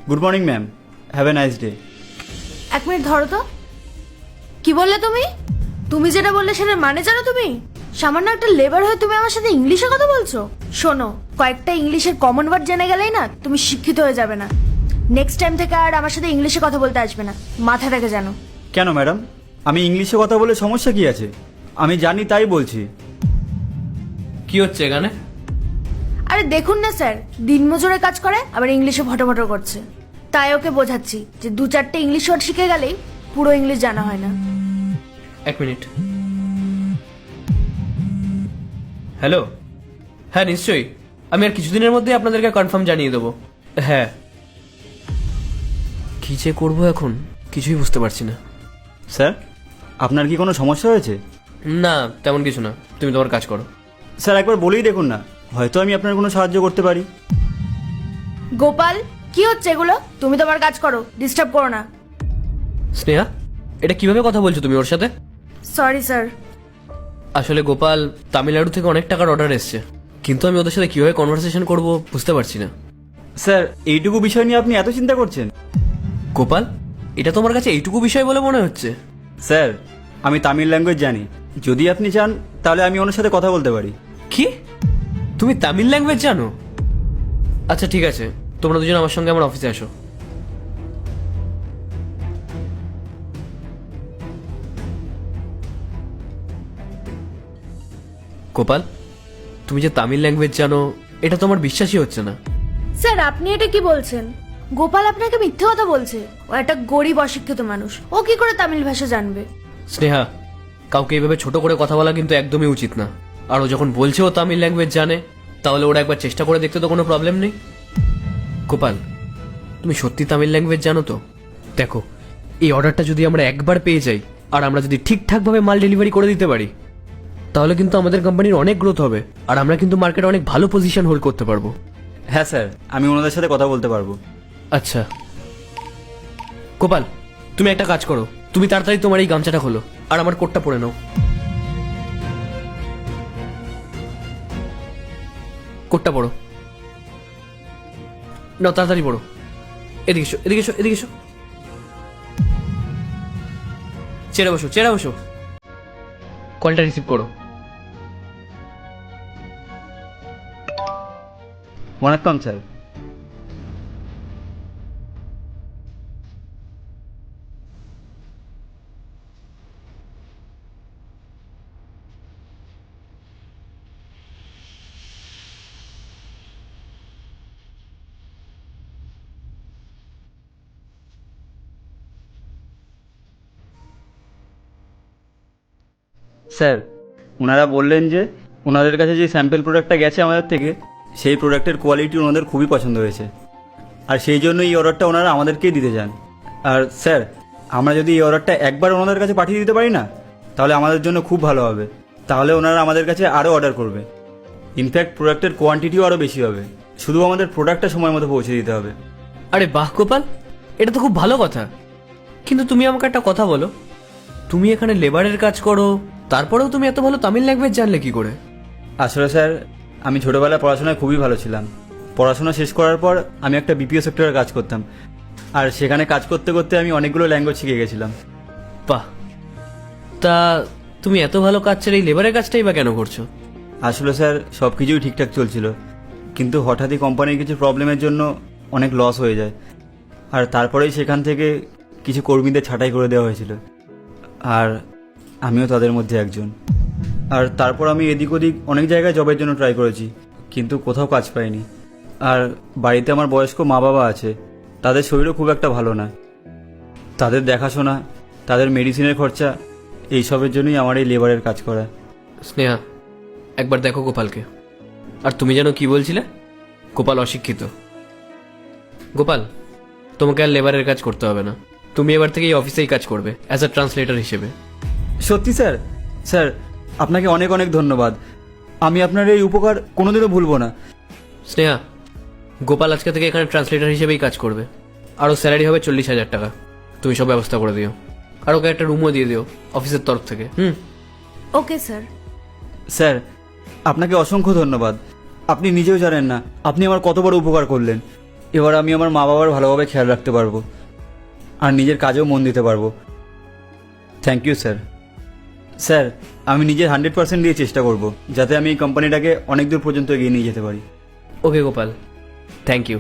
Good morning ma'am, have a nice day. এক minute ধরো তো। কি বললে তুমি? তুমি যেটা বললে সেটার মানে জানো তুমি? সামান্য একটা লেবার হয়ে তুমি আমার সাথে ইংলিশে কথা বলছো? শোনো, কয়েকটা ইংলিশের কমন ওয়ার্ড জেনে গেলেই না তুমি শিক্ষিত হয়ে যাবে না। নেক্সট টাইম থেকে আর আমার সাথে ইংলিশে কথা বলতে আসবে না, মাথা রেখে জানো। কেন ম্যাডাম, আমি ইংলিশে কথা বলে সমস্যা কি আছে? আমি জানি তাই বলছি। কি হচ্ছে এখানে? আরে দেখুন না স্যার, দিনমজুরে কাজ করে আবার ইংলিশে ভটভট করছে। তাই ওকে বোঝাচ্ছি যে 2-4টে ইংলিশ ওয়ার্ড শিখে গেলেই পুরো ইংলিশ জানা হয় না। এক মিনিট। হ্যালো, হ্যাঁ নিশ্চয়ই, আমি আর কিছুদিনের মধ্যে আপনাদেরকে কনফার্ম জানিয়ে দেবো। হ্যাঁ, কি যে করবো এখন কিছুই বুঝতে পারছি না। স্যার, আপনার কি কোনো সমস্যা হয়েছে? না, তেমন কিছু না, তুমি তোমার কাজ করো। স্যার একবার বলেই দেখুন না, হয়তো আমি আপনার কোনো সাহায্য করতে পারি। গোপাল, কি হচ্ছে এগুলো? তুমি তোমার কাজ করো, ডিস্টার্ব করো না। স্নেহা, এটা কিভাবে কথা বলছো তুমি ওর সাথে? Sorry sir. আসলে গোপাল, তামিলনাড়ু থেকে অনেক টাকার অর্ডার এসছে, কিন্তু আমি ওদের সাথে কিভাবে কনভারসেশন করব বুঝতে পারছি না। স্যার, এইটুকু বিষয় নিয়ে আপনি এত চিন্তা করছেন? গোপাল, এটা তোমার কাছে এইটুকু বিষয় বলে মনে হচ্ছে? স্যার, আমি তামিল ল্যাঙ্গুয়েজ জানি, যদি আপনি চান তাহলে আমি ওনার সাথে কথা বলতে পারি। কি? তুমি তামিল ল্যাঙ্গুয়েজ জানো? আচ্ছা ঠিক আছে, তোমরা দুজন আমার সঙ্গে আমার অফিসে আসো। গোপাল, তুমি যে তামিল ল্যাঙ্গুয়েজ জানো এটা তো আমার বিশ্বাসই হচ্ছে না। স্যার আপনি এটা কি বলছেন? গোপাল আপনাকে মিথ্যে কথা বলছে। ও একটা গরিব অশিক্ষিত মানুষ, ও কি করে তামিল ভাষা জানবে? স্নেহা, কাউকে এইভাবে ছোট করে কথা বলা কিন্তু একদমই উচিত না। আর ও যখন বলছে ও তামিল ল্যাঙ্গুয়েজ জানে, তাহলে ওরা একবার চেষ্টা করে দেখতে তো কোনো প্রবলেম নেই। গোপাল, তুমি সত্যি তামিল ল্যাঙ্গুয়েজ জানো তো? দেখো, এই অর্ডারটা যদি আমরা একবার পেয়ে যাই আর আমরা যদি ঠিকঠাকভাবে মাল ডেলিভারি করে দিতে পারি, তাহলে কিন্তু আমাদের কোম্পানির অনেক গ্রোথ হবে আর আমরা কিন্তু মার্কেটে অনেক ভালো পজিশন হোল্ড করতে পারবো। হ্যাঁ স্যার, আমি ওনাদের সাথে কথা বলতে পারবো। আচ্ছা গোপাল, তুমি একটা কাজ করো, তুমি তাড়াতাড়ি তোমার এই গামছাটা খোলো আর আমার কোটটা পরে নাও। কোটটা পরো, নাও তাড়াতাড়ি পড়ো। এদিকে এসো, এদিকে এসো, এদিকে এসো। চেয়ারে বসো, চেয়ারে বসো। কলটা রিসিভ করো। ওয়ানাক্কাম স্যার। স্যার, ওনারা বললেন যে ওনাদের কাছে যে স্যাম্পল প্রোডাক্টটা গেছে আমাদের থেকে, সেই প্রোডাক্টের কোয়ালিটি ওনাদের খুবই পছন্দ হয়েছে, আর সেই জন্য এই অর্ডারটা ওনারা আমাদেরকেই দিতে চান। আর স্যার, আমরা যদি এই অর্ডারটা একবার ওনাদের কাছে পাঠিয়ে দিতে পারি না, তাহলে আমাদের জন্য খুব ভালো হবে। তাহলে ওনারা আমাদের কাছে আরও অর্ডার করবে। ইনফ্যাক্ট প্রোডাক্টের কোয়ান্টিটিও আরও বেশি হবে। শুধু আমাদের প্রোডাক্টটা সময় মতো পৌঁছে দিতে হবে। আরে বাহ গোপাল, এটা তো খুব ভালো কথা। কিন্তু তুমি আমাকে একটা কথা বলো, তুমি এখানে লেবারের কাজ করো, তারপরেও তুমি এত ভালো তামিল ল্যাঙ্গুয়েজ জানলে কি করে? আসলে স্যার, আমি ছোটোবেলায় পড়াশোনায় খুবই ভালো ছিলাম। পড়াশোনা শেষ করার পর আমি একটা বিপিও সেক্টরে কাজ করতাম, আর সেখানে কাজ করতে করতে আমি অনেকগুলো ল্যাঙ্গুয়েজ শিখে গেছিলাম। বাহ, তা তুমি এত ভালো কাজ ছেড়ে এই লেবারের কাজটাই বা কেন করছো? আসলে স্যার, সব কিছুই ঠিকঠাক চলছিল, কিন্তু হঠাৎই কোম্পানির কিছু প্রবলেমের জন্য অনেক লস হয়ে যায়, আর তারপরেই সেখান থেকে কিছু কর্মীদের ছাঁটাই করে দেওয়া হয়েছিল, আর আমিও তাদের মধ্যে একজন। আর তারপর আমি এদিক ওদিক অনেক জায়গায় জবের জন্য ট্রাই করেছি, কিন্তু কোথাও কাজ পাইনি। আর বাড়িতে আমার বয়স্ক মা বাবা আছে, তাদের শরীরও খুব একটা ভালো না। তাদের দেখাশোনা, তাদের মেডিসিনের খরচা, এইসবের জন্যই আমার এই লেবারের কাজ করা। স্নেহা, একবার দেখো গোপালকে। আর তুমি যেন কি বলছিলে, গোপাল অশিক্ষিত। গোপাল, তোমাকে আর লেবারের কাজ করতে হবে না, তুমি এবার থেকে এই অফিসেই কাজ করবে অ্যাজ আ ট্রান্সলেটর হিসেবে। সত্যি স্যার? স্যার, আপনাকে অনেক অনেক ধন্যবাদ। আমি আপনার এই উপকার কোনোদিনও ভুলব না। স্নেহা, গোপাল আজকে থেকে এখানে ট্রান্সলেটর হিসেবেই কাজ করবে, আরও স্যালারি হবে 40,000 টাকা। তুমি সব ব্যবস্থা করে দিও, আর ওকে একটা রুমও দিয়ে দিও অফিসের তরফ থেকে। Okay sir. স্যার, আপনাকে অসংখ্য ধন্যবাদ। আপনি নিজেও জানেন না আপনি আমার কত বড় উপকার করলেন। এবার আমি আমার মা বাবার ভালোভাবে খেয়াল রাখতে পারবো আর নিজের কাজেও মন দিতে পারবো। Thank you sir. স্যার, আমি নিজের 100% দিয়ে চেষ্টা করব যাতে আমি এই কোম্পানিটাকে অনেক দূর পর্যন্ত এগিয়ে নিয়ে যেতে পারি। ওকে গোপাল, থ্যাংক ইউ।